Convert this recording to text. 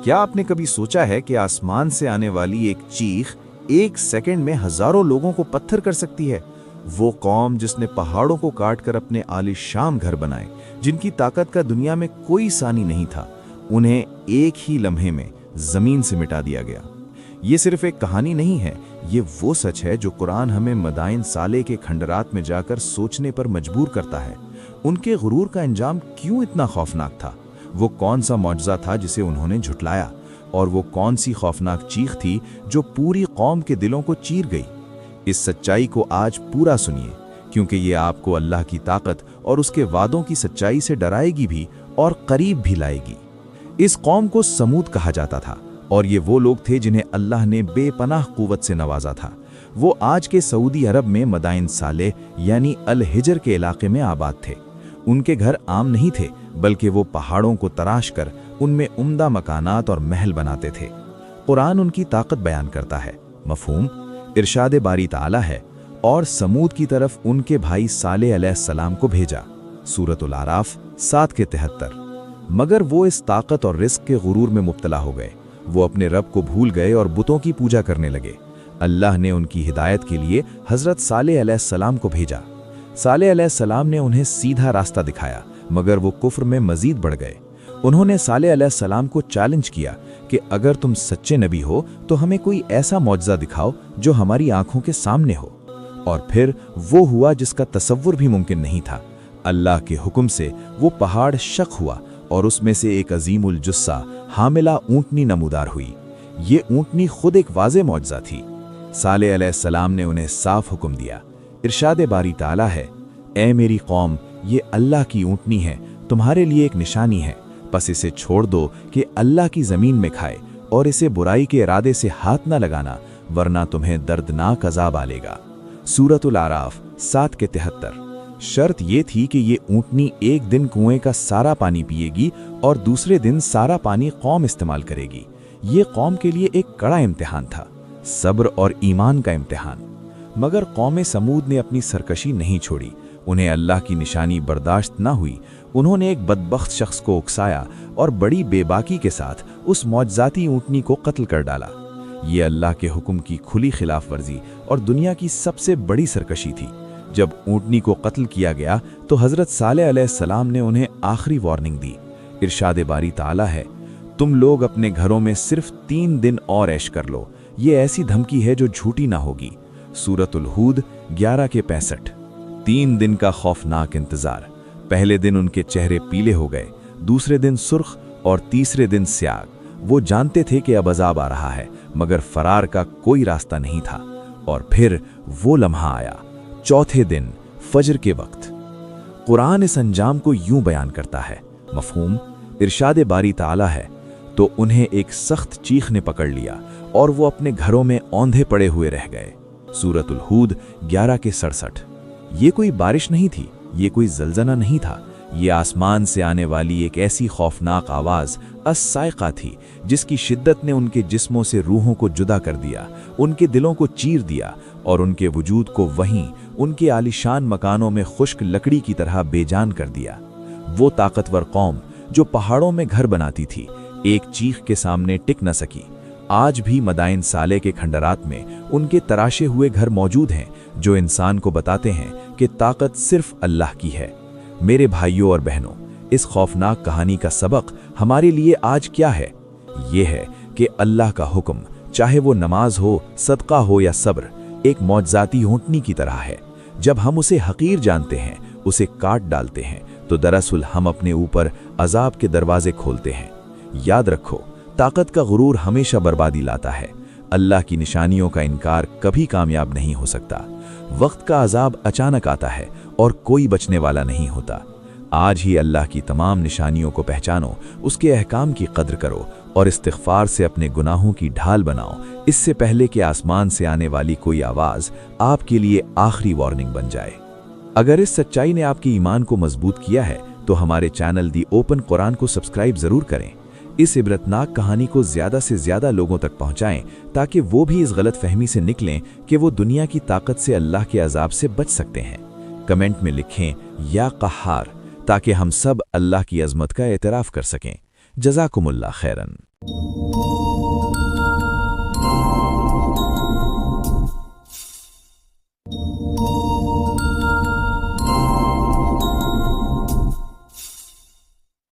کیا آپ نے کبھی سوچا ہے کہ آسمان سے آنے والی ایک چیخ ایک سیکنڈ میں ہزاروں لوگوں کو پتھر کر سکتی ہے؟ وہ قوم جس نے پہاڑوں کو کاٹ کر اپنے عالیشان گھر بنائے، جن کی طاقت کا دنیا میں کوئی ثانی نہیں تھا، انہیں ایک ہی لمحے میں زمین سے مٹا دیا گیا۔ یہ صرف ایک کہانی نہیں ہے، یہ وہ سچ ہے جو قرآن ہمیں مدائن صالح کے کھنڈرات میں جا کر سوچنے پر مجبور کرتا ہے۔ ان کے غرور کا انجام کیوں اتنا خوفناک تھا؟ وہ کون سا معجزہ تھا جسے انہوں نے جھٹلایا؟ اور وہ کون سی خوفناک چیخ تھی جو پوری قوم کے دلوں کو چیر گئی؟ اس سچائی کو آج پورا سنیے، کیونکہ یہ آپ کو اللہ کی طاقت اور اس کے وعدوں کی سچائی سے ڈرائے گی بھی اور قریب بھی لائے گی۔ اس قوم کو سمود کہا جاتا تھا، اور یہ وہ لوگ تھے جنہیں اللہ نے بے پناہ قوت سے نوازا تھا۔ وہ آج کے سعودی عرب میں مدائن صالح یعنی الحجر کے علاقے میں آباد تھے۔ ان کے گھر عام نہیں تھے، بلکہ وہ پہاڑوں کو تراش کر ان میں عمدہ مکانات اور محل بناتے تھے۔ قرآن ان کی طاقت بیان کرتا ہے، مفہوم ارشاد باری تعالیٰ ہے، اور سمود کی طرف ان کے بھائی صالح علیہ السلام کو بھیجا، سورۃ الاعراف 7:73۔ مگر وہ اس طاقت اور رزق کے غرور میں مبتلا ہو گئے۔ وہ اپنے رب کو بھول گئے اور بتوں کی پوجا کرنے لگے۔ اللہ نے ان کی ہدایت کے لیے حضرت صالح علیہ السلام کو بھیجا۔ صالح علیہ السلام نے انہیں سیدھا راستہ دکھایا، مگر وہ کفر میں مزید بڑھ گئے۔ انہوں نے صالح علیہ السلام کو چیلنج کیا کہ اگر تم سچے نبی ہو تو ہمیں کوئی ایسا معجزہ دکھاؤ جو ہماری آنکھوں کے سامنے ہو۔ اور پھر وہ ہوا جس کا تصور بھی ممکن نہیں تھا۔ اللہ کے حکم سے وہ پہاڑ شق ہوا اور اس میں سے ایک عظیم الجثہ حاملہ اونٹنی نمودار ہوئی۔ یہ اونٹنی خود ایک واضح معجزہ تھی۔ صالح علیہ السلام نے انہیں صاف حکم دیا، ارشاد باری تعالیٰ ہے، اے میری قوم، یہ اللہ کی اونٹنی ہے، تمہارے لیے ایک نشانی ہے، پس اسے چھوڑ دو کہ اللہ کی زمین میں کھائے، اور اسے برائی کے ارادے سے ہاتھ نہ لگانا، ورنہ تمہیں دردناک عذاب آلے گا، سورۃ الاعراف 7:73۔ شرط یہ تھی کہ یہ اونٹنی ایک دن کنویں کا سارا پانی پیے گی اور دوسرے دن سارا پانی قوم استعمال کرے گی۔ یہ قوم کے لیے ایک کڑا امتحان تھا، صبر اور ایمان کا امتحان۔ مگر قوم سمود نے اپنی سرکشی نہیں چھوڑی، انہیں اللہ کی نشانی برداشت نہ ہوئی۔ انہوں نے ایک بدبخت شخص کو اکسایا اور بڑی بے باکی کے ساتھ اس معجزاتی اونٹنی کو قتل کر ڈالا۔ یہ اللہ کے حکم کی کھلی خلاف ورزی اور دنیا کی سب سے بڑی سرکشی تھی۔ جب اونٹنی کو قتل کیا گیا تو حضرت صالح علیہ السلام نے انہیں آخری وارننگ دی، ارشاد باری تعالیٰ ہے، تم لوگ اپنے گھروں میں صرف 3 دن اور عیش کر لو، یہ ایسی دھمکی ہے جو جھوٹی نہ ہوگی، سورۃ الہود 11:65۔ 3 دن کا خوفناک انتظار۔ پہلے دن ان کے چہرے پیلے ہو گئے، دوسرے دن سرخ اور تیسرے دن سیاہ۔ وہ جانتے تھے کہ اب عذاب آ رہا ہے، مگر فرار کا کوئی راستہ نہیں تھا۔ اور پھر وہ لمحہ آیا، چوتھے دن فجر کے وقت۔ قرآن اس انجام کو یوں بیان کرتا ہے، مفہوم ارشاد باری تعالیٰ ہے، تو انہیں ایک سخت چیخ نے پکڑ لیا اور وہ اپنے گھروں میں اوندھے پڑے ہوئے رہ گئے، سورۃ الہود 11:67۔ یہ کوئی بارش نہیں تھی، یہ کوئی زلزلہ نہیں تھا، یہ آسمان سے آنے والی ایک ایسی خوفناک آواز الصاعقہ تھی جس کی شدت نے ان کے جسموں سے روحوں کو جدا کر دیا، ان کے دلوں کو چیر دیا اور ان کے وجود کو وہیں ان کے عالیشان مکانوں میں خشک لکڑی کی طرح بے جان کر دیا۔ وہ طاقتور قوم جو پہاڑوں میں گھر بناتی تھی، ایک چیخ کے سامنے ٹک نہ سکی۔ آج بھی مدائن صالح کے کھنڈرات میں ان کے تراشے ہوئے گھر موجود ہیں جو انسان کو بتاتے ہیں کہ طاقت صرف اللہ کی ہے۔ میرے بھائیوں اور بہنوں، اس خوفناک کہانی کا سبق ہمارے لیے آج کیا ہے؟ یہ ہے کہ اللہ کا حکم، چاہے وہ نماز ہو، صدقہ ہو یا صبر، ایک معجزاتی اونٹنی کی طرح ہے۔ جب ہم اسے حقیر جانتے ہیں، اسے کاٹ ڈالتے ہیں، تو دراصل ہم اپنے اوپر عذاب کے دروازے کھولتے ہیں۔ یاد رکھو، طاقت کا غرور ہمیشہ بربادی لاتا ہے۔ اللہ کی نشانیوں کا انکار کبھی کامیاب نہیں ہو سکتا۔ وقت کا عذاب اچانک آتا ہے اور کوئی بچنے والا نہیں ہوتا۔ آج ہی اللہ کی تمام نشانیوں کو پہچانو، اس کے احکام کی قدر کرو اور استغفار سے اپنے گناہوں کی ڈھال بناؤ، اس سے پہلے کہ آسمان سے آنے والی کوئی آواز آپ کے لیے آخری وارننگ بن جائے۔ اگر اس سچائی نے آپ کے ایمان کو مضبوط کیا ہے تو ہمارے چینل دی اوپن قرآن کو سبسکرائب ضرور کریں۔ اس عبرتناک کہانی کو زیادہ سے زیادہ لوگوں تک پہنچائیں تاکہ وہ بھی اس غلط فہمی سے نکلیں کہ وہ دنیا کی طاقت سے اللہ کے عذاب سے بچ سکتے ہیں۔ کمنٹ میں لکھیں یا قہار تاکہ ہم سب اللہ کی عظمت کا اعتراف کر سکیں۔ جزاکم اللہ خیرن۔